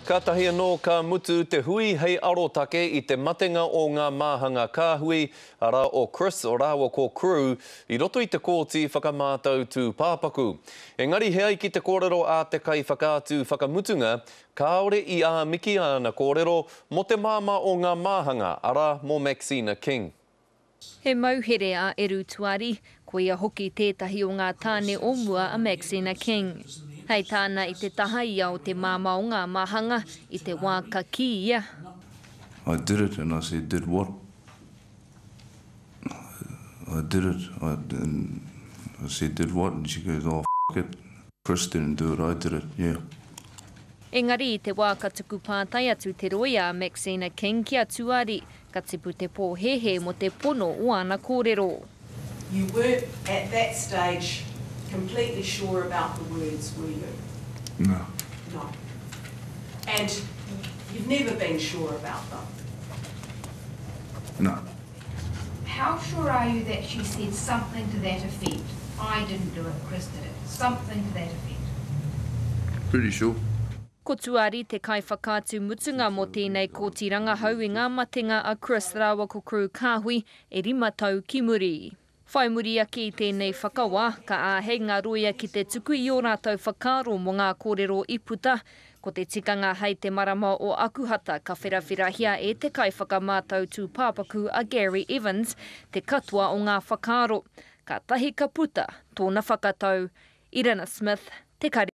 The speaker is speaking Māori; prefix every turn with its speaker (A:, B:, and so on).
A: Ka tahi anō ka mutu te hui hei arotake I te matenga o ngā māhanga kāhui ara o Chris o rāua ko crew I roto I te kōti whakamātau tū pāpaku. Engari heai ki te kōrero a te kai whakaatu whakamutunga, kāore I a miki ana kōrero mo te māma o ngā māhanga ara mo Maxina King.
B: He mauhere a Eru Tuari, ko ia hoki tētahi o ngā tāne o mua a Maxina King. Hei tāna I te taha ia o te māma o ngā māhanga I te wā ka ki ia.
C: I did it and I said, did what? I did it. I said, did what? And she goes, oh, f*** it. Chris didn't do it, I did it, yeah.
B: Engari I te wā ka tuku pātai atu te roi a Maxina King ki a Tuari, ka tipu te pōhehe mo te pono o ana kōrero.
D: You weren't at that stage completely sure about the words, were you?
C: No.
D: No. And you've never been sure about them?
C: No.
E: How sure are you that she said something to that effect? I didn't do it, Chris did it. Something to that effect.
C: Pretty sure.
B: Ko Tuari te kai whakaatu mutunga mo tēnei kōtiranga hau I ngā matenga a Chris rāua ko crew kāhui e 5 tau ki muri. Whai muri ake I tēnei whakawā, ka āhei ngā roia ki te tuku I o rātou whakaro mo ngā kōrero I puta, ko te tikanga hei te marama o Akuhata ka whirawhirahia e te kai whakamātau tū pāpaku a Gary Evans, te katoa o ngā whakaro. Ka tahi ka puta, tōna whakatau, Irina Smith, te kari.